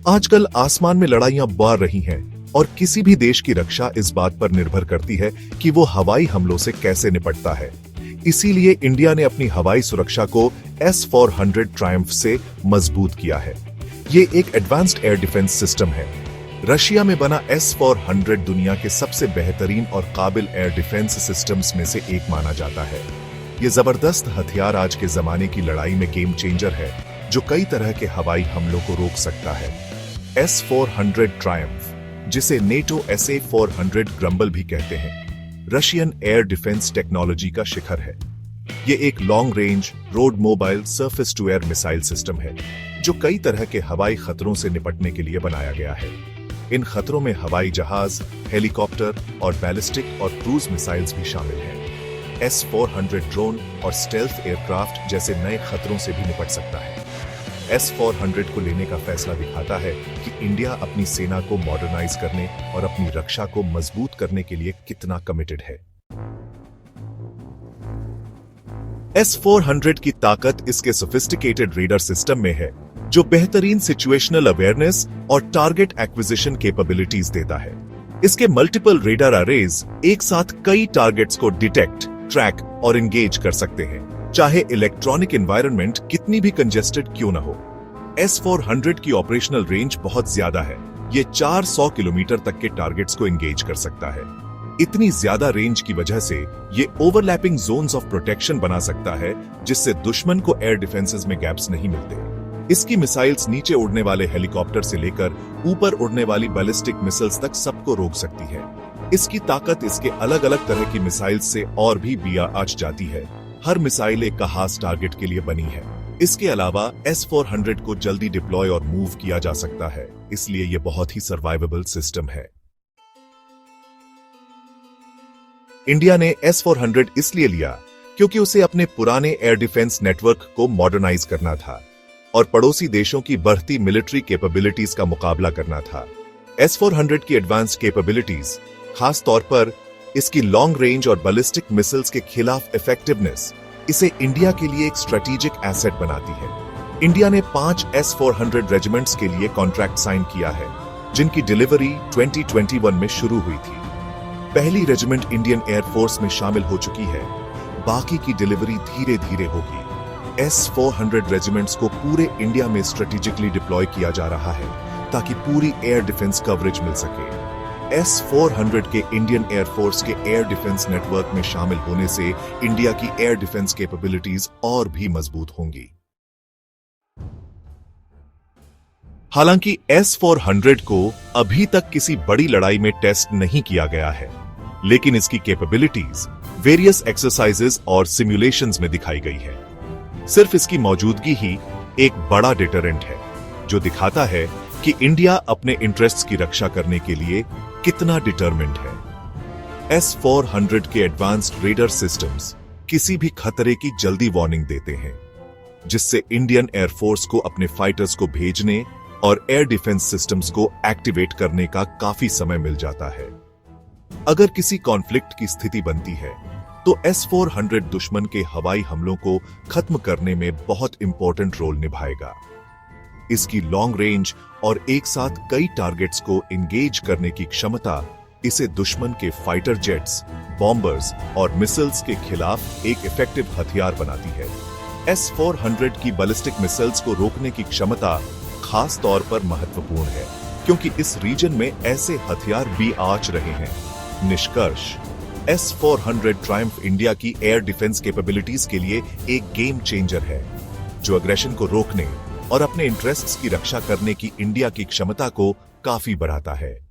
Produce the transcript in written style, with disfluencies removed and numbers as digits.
आजकल आसमान में लड़ाइयां बढ़ रही हैं और किसी भी देश की रक्षा इस बात पर निर्भर करती है कि वो हवाई हमलों से कैसे निपटता है। इसीलिए इंडिया ने अपनी हवाई सुरक्षा को S-400 ट्रायम्फ से मजबूत किया है। ये एक एडवांस्ड एयर डिफेंस सिस्टम है। रशिया में बना S-400 दुनिया के सबसे बेहतरीन और काबिल एयर डिफेंस सिस्टम्स में से एक माना जाता है। ये जबरदस्त हथियार आज के जमाने की लड़ाई में गेम चेंजर है, जो कई तरह के हवाई हमलों को रोक सकता है। S-400 ट्रायम्फ, जिसे नेटो SA-400 ग्रम्बल भी कहते हैं, रशियन एयर डिफेंस टेक्नोलॉजी का शिखर है। ये एक long range road mobile surface to air missile system है, जो कई तरह के हवाई खतरों से निपटने के लिए बनाया गया है। इन खतरों में हवाई जहाज, हेलीकॉप्टर और बैलिस्टिक और क्रूज मिसाइल्स भी शामिल हैं। S-400 ड्रोन और स्टेल्थ एयरक्राफ्ट जैसे नए खतरों से भी निपट सकता है। S-400 को लेने का फैसला दिखाता है कि इंडिया अपनी सेना को मॉडर्नाइज करने और अपनी रक्षा को मजबूत करने के लिए कितना कमिटेड है। S-400 की ताकत इसके सोफिस्टिकेटेड रेडर सिस्टम में है, जो बेहतरीन सिचुएशनल अवेयरनेस और टारगेट एक्विजिशन कैपेबिलिटीज देता है। इसके मल्टीपल रेडर अरेज एक साथ कई टारगेट्स को डिटेक्ट, ट्रैक और एंगेज कर सकते हैं, चाहे इलेक्ट्रॉनिक एनवायरनमेंट कितनी भी कंजेस्टेड क्यों न हो। S-400 की ऑपरेशनल रेंज बहुत ज्यादा है। ये 400 किलोमीटर तक के टारगेट्स को एंगेज कर सकता है। इतनी ज्यादा रेंज की वजह से ये ओवरलैपिंग जोन्स ऑफ प्रोटेक्शन बना सकता है, जिससे दुश्मन को एयर डिफेंसेस में गैप्स नहीं मिलते। इसकी मिसाइल्स नीचे उड़ने वाले हेलीकॉप्टर से लेकर ऊपर उड़ने वाली बैलिस्टिक मिसाइल्स तक सबको रोक सकती है। इसकी ताकत इसके अलग अलग तरह की मिसाइल्स से और भी बियाज जाती है। हर मिसाइल एक खास टारगेट के लिए बनी है। इसके अलावा S-400 को जल्दी डिप्लॉय और मूव किया जा सकता है, इसलिए यह बहुत ही सर्वाइवेबल सिस्टम है। इंडिया ने S-400 इसलिए लिया क्योंकि उसे अपने पुराने एयर डिफेंस नेटवर्क को मॉडर्नाइज करना था और पड़ोसी देशों की बढ़ती मिलिट्री कैपेबिलिटीज का मुकाबला करना था। S-400 की एडवांस्ड कैपेबिलिटीज, खास तौर पर इसकी लॉन्ग रेंज और बैलिस्टिक मिसाइल्स के खिलाफ इफेक्टिवनेस, इसे इंडिया के लिए एक स्ट्रेटेजिक एसेट बनाती है। इंडिया ने 5 S-400 रेजिमेंट्स के लिए कॉन्ट्रैक्ट साइन किया है, जिनकी डिलीवरी 2021 में शुरू हुई थी। पहली रेजिमेंट इंडियन एयरफोर्स में शामिल हो चुकी है, बाकी की डिलीवरी धीरे धीरे होगी। S-400 रेजिमेंट्स को पूरे इंडिया में स्ट्रेटेजिकली डिप्लॉय किया जा रहा है, ताकि पूरी एयर डिफेंस कवरेज मिल सके। S-400 के इंडियन एयरफोर्स के एयर डिफेंस नेटवर्क में शामिल होने से इंडिया की एयर डिफेंस कैपेबिलिटीज और भी मजबूत होंगी। हालांकि S-400 को अभी तक किसी बड़ी लड़ाई में टेस्ट नहीं किया गया है, लेकिन इसकी कैपेबिलिटीज वेरियस एक्सरसाइजेस और सिमुलेशंस में दिखाई गई है। सिर्फ इसकी मौजूदगी ही एक बड़ा डिटरेंट है, जो दिखाता है कि इंडिया अपने इंटरेस्ट्स की रक्षा करने के लिए कितना डिटरमिन्ड है। S-400 के एडवांस्ड रेडर सिस्टम्स किसी भी खतरे की जल्दी वार्निंग देते हैं, जिससे इंडियन एयरफोर्स को अपने फाइटर्स को भेजने और एयर डिफेंस सिस्टम्स को एक्टिवेट करने का काफी समय मिल जाता है। अगर किसी कॉन्फ्लिक्ट की स्थिति बनती है, तो S-400 दुश्मन के हवाई हमलों को खत्म करने में बहुत इंपॉर्टेंट रोल निभाएगा। इसकी लॉन्ग रेंज और एक साथ कई टारगेट्स को एंगेज करने की क्षमता इसे दुश्मन के फाइटर जेट्स, बॉम्बर्स और मिसाइल्स के खिलाफ एक इफेक्टिव हथियार बनाती है। S-400 की बैलिस्टिक मिसाइल्स को रोकने की क्षमता खास तौर पर महत्वपूर्ण है, क्योंकि इस रीजन में ऐसे हथियार भी आज रहे हैं। निष्कर्ष, S-400 ट्रायम्फ इंडिया की एयर डिफेंस कैपेबिलिटीज के लिए एक गेम चेंजर है, जो अग्रेशन को रोकने और अपने इंटरेस्ट्स की रक्षा करने की इंडिया की क्षमता को काफी बढ़ाता है।